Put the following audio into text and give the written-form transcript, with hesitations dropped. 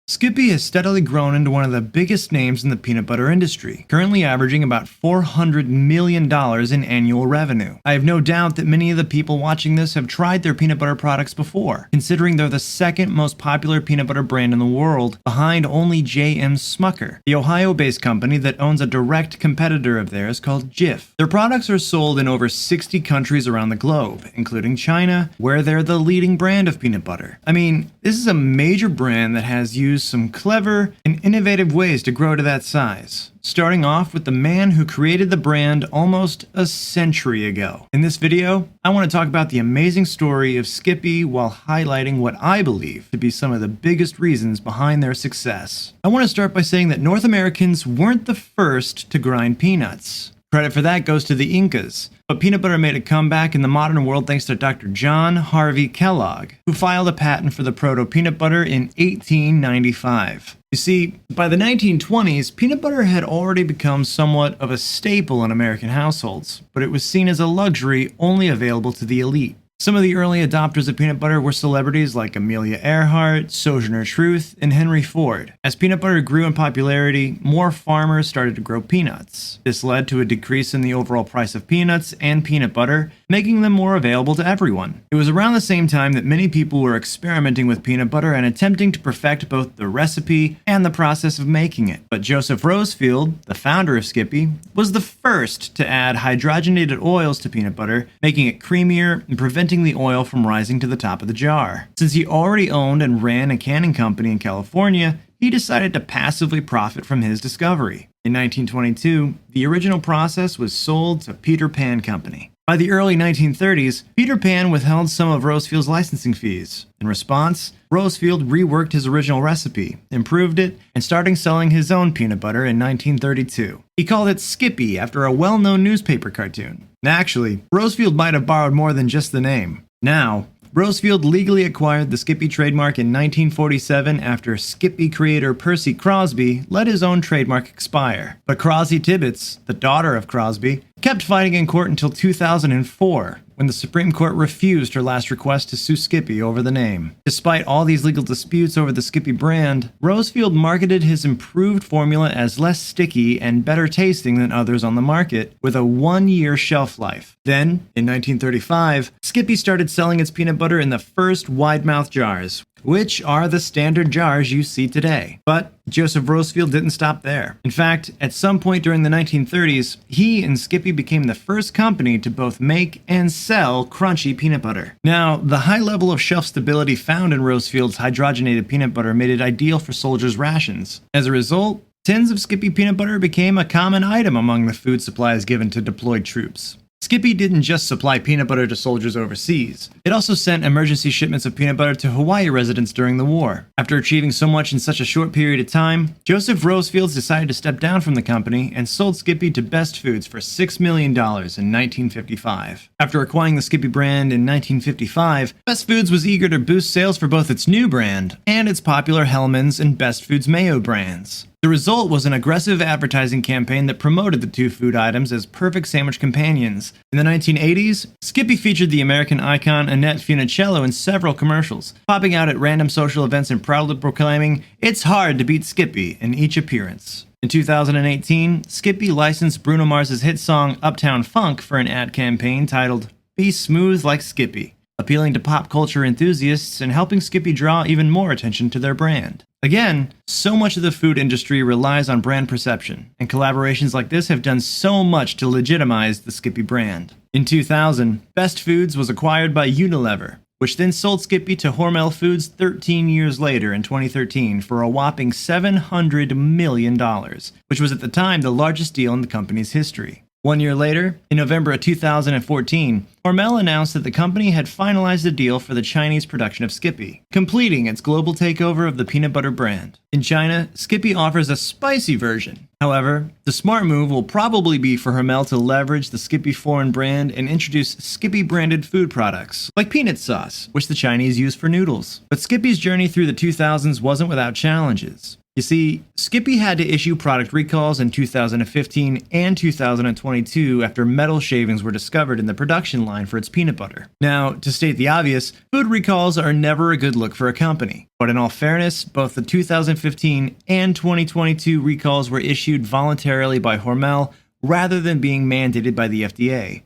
Skippy has steadily grown into one of the biggest names in the peanut butter industry, currently averaging about $400 million in annual revenue. I have no doubt that many of the people watching this have tried their peanut butter products before, considering they're the second most popular peanut butter brand in the world, behind only J.M. Smucker, the Ohio-based company that owns a direct competitor of theirs called Jif. Their products are sold in over 60 countries around the globe, including China, where they're the leading brand of peanut butter. I mean, this is a major brand that has used some clever and innovative ways to grow to that size, starting off with the man who created the brand almost a century ago. In this video, I want to talk about the amazing story of Skippy while highlighting what I believe to be some of the biggest reasons behind their success. I want to start by saying that North Americans weren't the first to grind peanuts. Credit for that goes to the Incas, but peanut butter made a comeback in the modern world thanks to Dr. John Harvey Kellogg, who filed a patent for the proto-peanut butter in 1895. You see, by the 1920s, peanut butter had already become somewhat of a staple in American households, but it was seen as a luxury only available to the elite. Some of the early adopters of peanut butter were celebrities like Amelia Earhart, Sojourner Truth, and Henry Ford. As peanut butter grew in popularity, more farmers started to grow peanuts. This led to a decrease in the overall price of peanuts and peanut butter, making them more available to everyone. It was around the same time that many people were experimenting with peanut butter and attempting to perfect both the recipe and the process of making it. But Joseph Rosefield, the founder of Skippy, was the first to add hydrogenated oils to peanut butter, making it creamier and preventing the oil from rising to the top of the jar. Since he already owned and ran a canning company in California, he decided to passively profit from his discovery. In 1922, the original process was sold to Peter Pan Company. By the early 1930s, Peter Pan withheld some of Rosefield's licensing fees. In response, Rosefield reworked his original recipe, improved it, and started selling his own peanut butter in 1932. He called it Skippy after a well-known newspaper cartoon. Actually, Rosefield might have borrowed more than just the name. Now, Rosefield legally acquired the Skippy trademark in 1947 after Skippy creator Percy Crosby let his own trademark expire. But Crosby Tibbets, the daughter of Crosby, kept fighting in court until 2004, when the Supreme Court refused her last request to sue Skippy over the name. Despite all these legal disputes over the Skippy brand, Rosefield marketed his improved formula as less sticky and better tasting than others on the market, with a 1-year shelf life. Then, in 1935, Skippy started selling its peanut butter in the first wide-mouth jars, which are the standard jars you see today. But Joseph Rosefield didn't stop there. In fact, at some point during the 1930s, he and Skippy became the first company to both make and sell crunchy peanut butter. Now, the high level of shelf stability found in Rosefield's hydrogenated peanut butter made it ideal for soldiers' rations. As a result, tins of Skippy peanut butter became a common item among the food supplies given to deployed troops. Skippy didn't just supply peanut butter to soldiers overseas. It also sent emergency shipments of peanut butter to Hawaii residents during the war. After achieving so much in such a short period of time, Joseph Rosefield decided to step down from the company and sold Skippy to Best Foods for $6 million in 1955. After acquiring the Skippy brand in 1955, Best Foods was eager to boost sales for both its new brand and its popular Hellmann's and Best Foods Mayo brands. The result was an aggressive advertising campaign that promoted the two food items as perfect sandwich companions. In the 1980s, Skippy featured the American icon Annette Funicello in several commercials, popping out at random social events and proudly proclaiming, "It's hard to beat Skippy" in each appearance. In 2018, Skippy licensed Bruno Mars's hit song Uptown Funk for an ad campaign titled "Be Smooth Like Skippy," appealing to pop culture enthusiasts and helping Skippy draw even more attention to their brand. Again, so much of the food industry relies on brand perception, and collaborations like this have done so much to legitimize the Skippy brand. In 2000, Best Foods was acquired by Unilever, which then sold Skippy to Hormel Foods 13 years later in 2013 for a whopping $700 million, which was at the time the largest deal in the company's history. 1 year later, in November of 2014, Hormel announced that the company had finalized a deal for the Chinese production of Skippy, completing its global takeover of the peanut butter brand. In China, Skippy offers a spicy version. However, the smart move will probably be for Hormel to leverage the Skippy foreign brand and introduce Skippy-branded food products, like peanut sauce, which the Chinese use for noodles. But Skippy's journey through the 2000s wasn't without challenges. You see, Skippy had to issue product recalls in 2015 and 2022 after metal shavings were discovered in the production line for its peanut butter. Now, to state the obvious, food recalls are never a good look for a company. But in all fairness, both the 2015 and 2022 recalls were issued voluntarily by Hormel rather than being mandated by the FDA.